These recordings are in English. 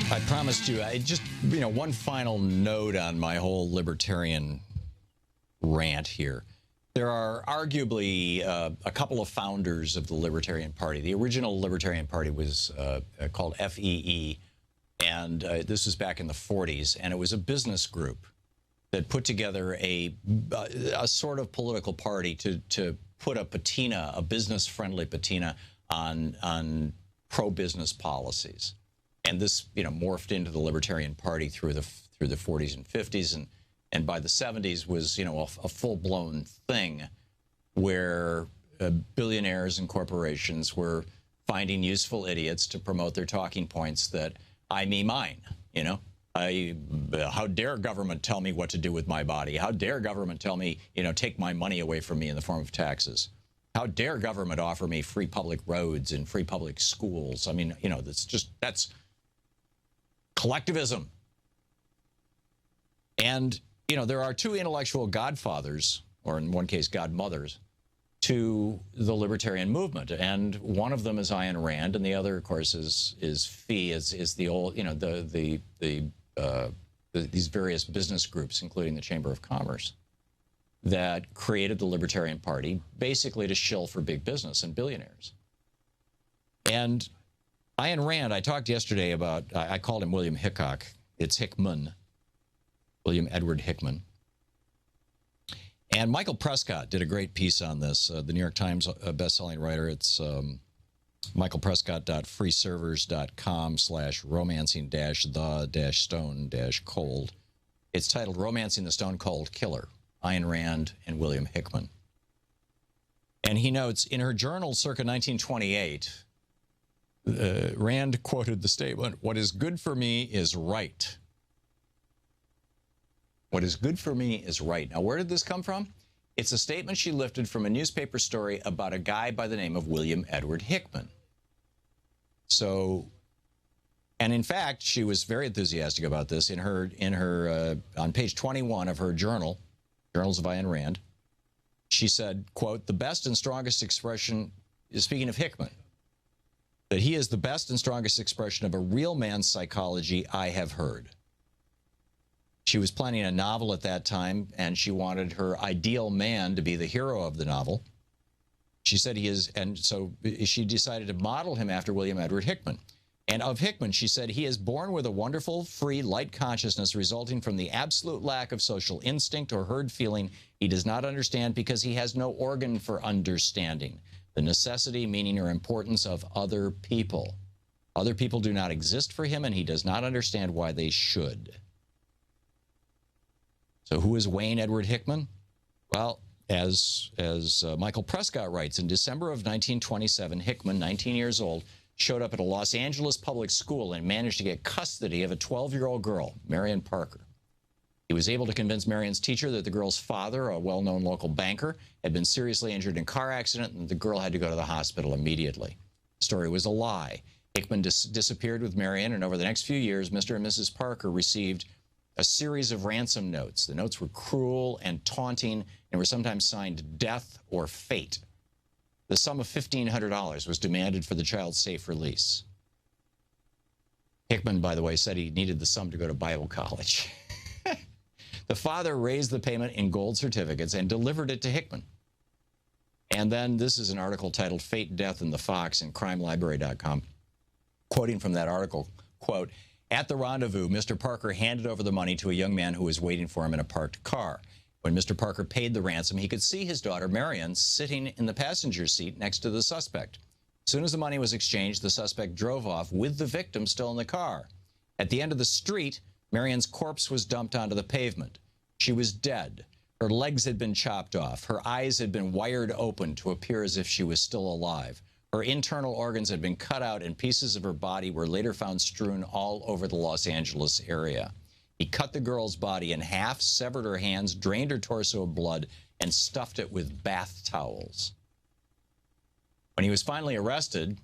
I promised you, one final note on my whole libertarian rant here. There are arguably a couple of founders of the Libertarian Party. The original Libertarian Party was called FEE, and this was back in the 40s, and it was a business group that put together a sort of political party to put a patina, a business-friendly patina on pro-business policies. And this, morphed into the Libertarian Party through the 40s and 50s, and by the 70s was, a full-blown thing where billionaires and corporations were finding useful idiots to promote their talking points that I, me, mine. How dare government tell me what to do with my body? How dare government tell me, take my money away from me in the form of taxes? How dare government offer me free public roads and free public schools? I mean, that's collectivism. And, there are two intellectual godfathers, or in one case, godmothers, to the libertarian movement. And one of them is Ayn Rand, and the other, of course, is FEE, is the old, these various business groups, including the Chamber of Commerce, that created the Libertarian Party, basically to shill for big business and billionaires. And Ayn Rand, I talked yesterday about, I called him William Hickok. It's Hickman, William Edward Hickman. And Michael Prescott did a great piece on this, the New York Times best-selling writer. It's michaelprescott.freeservers.com/romancing-the-stone-cold. It's titled Romancing the Stone Cold Killer, Ayn Rand and William Hickman. And he notes, in her journal circa 1928, Rand quoted the statement, "What is good for me is right." What is good for me is right. Now, where did this come from? It's a statement she lifted from a newspaper story about a guy by the name of William Edward Hickman. So, and in fact, she was very enthusiastic about this in her on page 21 of her journal, Journals of Ayn Rand. She said, quote, "The best and strongest expression," is speaking of Hickman, "that he is the best and strongest expression of a real man's psychology I have heard." She was planning a novel at that time, and she wanted her ideal man to be the hero of the novel. She said he is, and so she decided to model him after William Edward Hickman. And of Hickman, she said, "He is born with a wonderful, free, light consciousness resulting from the absolute lack of social instinct or herd feeling he does not understand because he has no organ for understanding the necessity, meaning, or importance of other people. Other people do not exist for him, and he does not understand why they should." So who is Wayne Edward Hickman? Well, as Michael Prescott writes, in December of 1927, Hickman, 19 years old, showed up at a Los Angeles public school and managed to get custody of a 12-year-old girl, Marion Parker. He was able to convince Marion's teacher that the girl's father, a well-known local banker, had been seriously injured in a car accident, and the girl had to go to the hospital immediately. The story was a lie. Hickman disappeared with Marion, and over the next few years, Mr. and Mrs. Parker received a series of ransom notes. The notes were cruel and taunting and were sometimes signed death or fate. The sum of $1,500 was demanded for the child's safe release. Hickman, by the way, said he needed the sum to go to Bible college. The father raised the payment in gold certificates and delivered it to Hickman. And then this is an article titled Fate, Death, and the Fox in crimelibrary.com. Quoting from that article, quote, "At the rendezvous, Mr. Parker handed over the money to a young man who was waiting for him in a parked car. When Mr. Parker paid the ransom, he could see his daughter, Marion, sitting in the passenger seat next to the suspect. As soon as the money was exchanged, the suspect drove off with the victim still in the car. At the end of the street, Marion's corpse was dumped onto the pavement. She was dead. Her legs had been chopped off. Her eyes had been wired open to appear as if she was still alive. Her internal organs had been cut out, and pieces of her body were later found strewn all over the Los Angeles area. He cut the girl's body in half, severed her hands, drained her torso of blood, and stuffed it with bath towels. When he was finally arrested,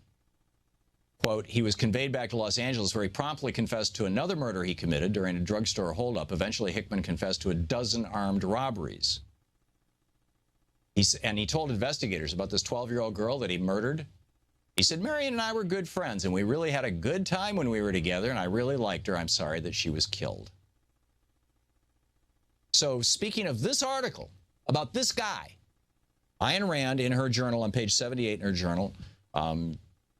quote, he was conveyed back to Los Angeles, where he promptly confessed to another murder he committed during a drugstore holdup. Eventually, Hickman confessed to a dozen armed robberies. And he told investigators about this 12-year-old girl that he murdered He said, Marion and I were good friends, and we really had a good time when we were together, and I really liked her. I'm sorry that she was killed. So speaking of this article about this guy, Ayn Rand, in her journal, on page 78 in her journal,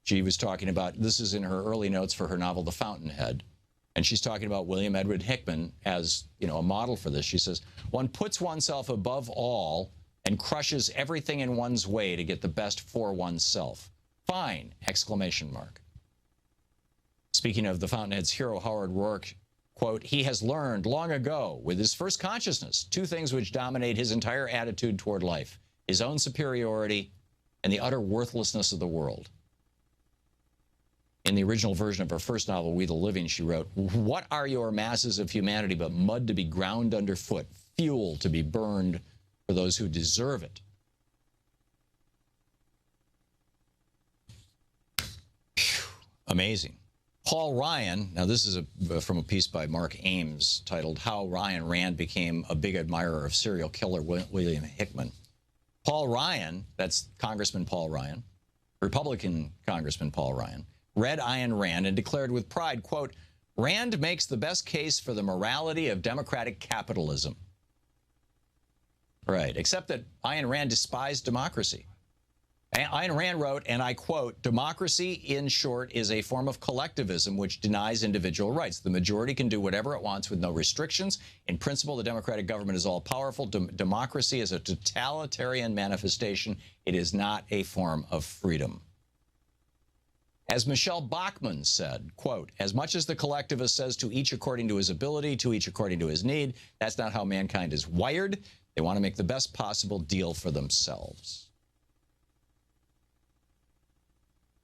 she was talking about, this is in her early notes for her novel, The Fountainhead, and she's talking about William Edward Hickman as, you know, a model for this. She says, one puts oneself above all and crushes everything in one's way to get the best for oneself. Fine! Exclamation mark. Speaking of The Fountainhead's hero, Howard Rourke, quote, he has learned long ago, with his first consciousness, two things which dominate his entire attitude toward life: his own superiority and the utter worthlessness of the world. In the original version of her first novel, We the Living, she wrote, what are your masses of humanity but mud to be ground underfoot, fuel to be burned for those who deserve it? Whew. Amazing. Paul Ryan, now this is from a piece by Mark Ames titled How Ayn Rand Became a Big Admirer of Serial Killer William Hickman. Paul Ryan, that's Congressman Paul Ryan, Republican Congressman Paul Ryan, read Ayn Rand and declared with pride, quote, Rand makes the best case for the morality of democratic capitalism. Right, except that Ayn Rand despised democracy. Ayn Rand wrote, and I quote, democracy, in short, is a form of collectivism which denies individual rights. The majority can do whatever it wants with no restrictions. In principle, the democratic government is all-powerful. Democracy is a totalitarian manifestation. It is not a form of freedom. As Michelle Bachmann said, quote, as much as the collectivist says to each according to his ability, to each according to his need, that's not how mankind is wired. They want to make the best possible deal for themselves.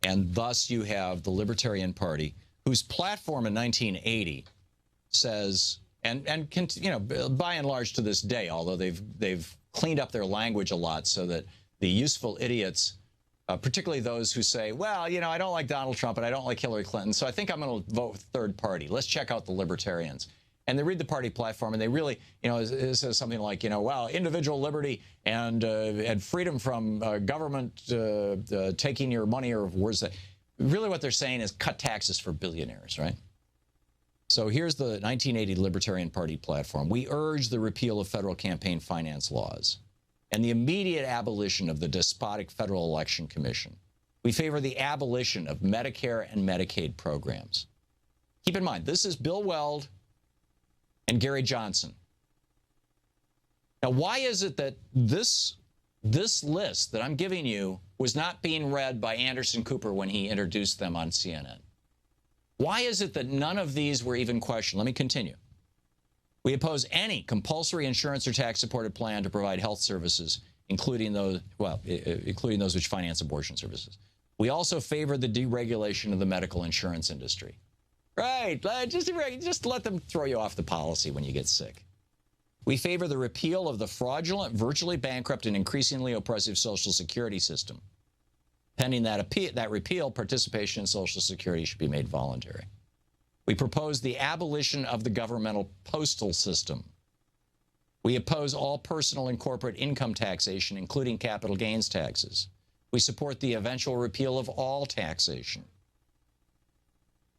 And thus you have the Libertarian Party, whose platform in 1980 says, and you know, by and large to this day, although they've cleaned up their language a lot so that the useful idiots, particularly those who say, well, you know, I don't like Donald Trump and I don't like Hillary Clinton, so I think I'm going to vote with third party. Let's check out the Libertarians. And they read the party platform, and they really, you know, it says something like, you know, well, individual liberty and freedom from government taking your money, or words that really what they're saying is cut taxes for billionaires, right? So here's the 1980 Libertarian Party platform. We urge the repeal of federal campaign finance laws and the immediate abolition of the despotic Federal Election Commission. We favor the abolition of Medicare and Medicaid programs. Keep in mind, this is Bill Weld and Gary Johnson. Now, why is it that this list that I'm giving you was not being read by Anderson Cooper when he introduced them on CNN? Why is it that none of these were even questioned? Let me continue. We oppose any compulsory insurance or tax-supported plan to provide health services, including those which finance abortion services. We also favor the deregulation of the medical insurance industry. Right, just let them throw you off the policy when you get sick. We favor the repeal of the fraudulent, virtually bankrupt, and increasingly oppressive Social Security system. Pending that repeal, participation in Social Security should be made voluntary. We propose the abolition of the governmental postal system. We oppose all personal and corporate income taxation, including capital gains taxes. We support the eventual repeal of all taxation.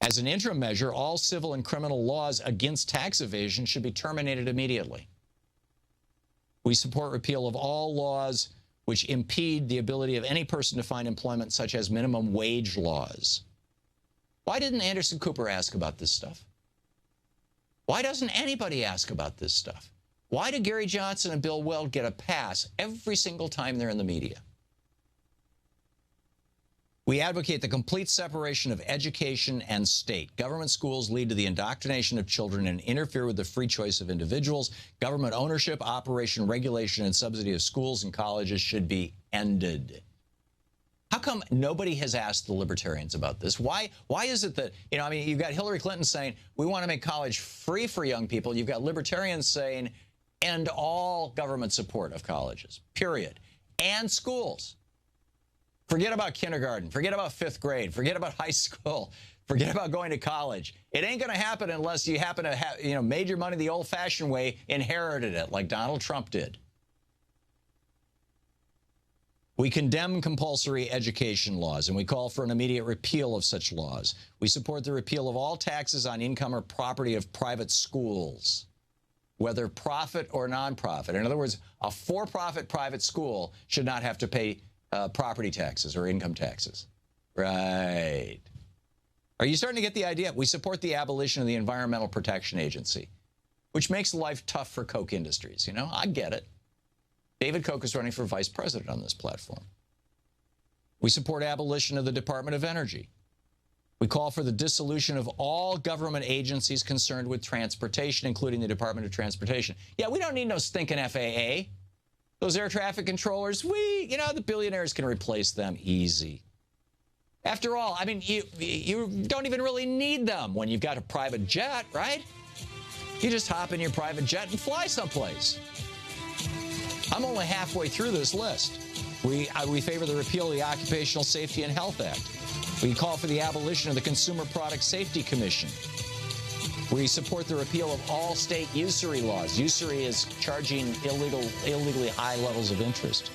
As an interim measure, all civil and criminal laws against tax evasion should be terminated immediately. We support repeal of all laws which impede the ability of any person to find employment, such as minimum wage laws. Why didn't Anderson Cooper ask about this stuff? Why doesn't anybody ask about this stuff? Why do Gary Johnson and Bill Weld get a pass every single time they're in the media? We advocate the complete separation of education and state. Government schools lead to the indoctrination of children and interfere with the free choice of individuals. Government ownership, operation, regulation, and subsidy of schools and colleges should be ended. How come nobody has asked the libertarians about this? Why is it that, you know, I mean, you've got Hillary Clinton saying, we want to make college free for young people. You've got libertarians saying, end all government support of colleges, period, and schools. Forget about kindergarten. Forget about fifth grade. Forget about high school. Forget about going to college. It ain't going to happen unless you happen to have, you know, made your money the old-fashioned way, inherited it like Donald Trump did. We condemn compulsory education laws, and we call for an immediate repeal of such laws. We support the repeal of all taxes on income or property of private schools, whether profit or nonprofit. In other words, a for-profit private school should not have to pay property taxes or income taxes. Right. Are you starting to get the idea? We support the abolition of the Environmental Protection Agency, which makes life tough for Koch Industries. You know, I get it. David Koch is running for vice president on this platform. We support abolition of the Department of Energy. We call for the dissolution of all government agencies concerned with transportation, including the Department of Transportation. Yeah, we don't need no stinking FAA. Those air traffic controllers, the billionaires can replace them easy. After all, I mean, you don't even really need them when you've got a private jet, right? You just hop in your private jet and fly someplace. I'm only halfway through this list. We favor the repeal of the Occupational Safety and Health Act. We call for the abolition of the Consumer Product Safety Commission. We support the repeal of all state usury laws. Usury is charging illegally high levels of interest.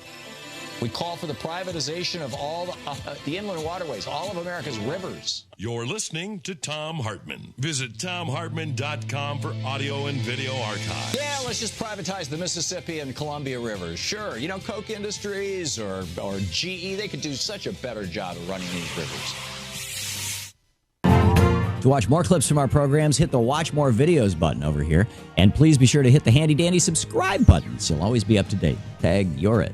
We call for the privatization of all the inland waterways, all of America's rivers. You're listening to Thom Hartmann. Visit thomhartmann.com for audio and video archives. Yeah, let's just privatize the Mississippi and Columbia rivers. Sure, Koch Industries or GE, they could do such a better job of running these rivers. To watch more clips from our programs, hit the Watch More Videos button over here. And please be sure to hit the handy-dandy subscribe button so you'll always be up to date. Tag, you're it.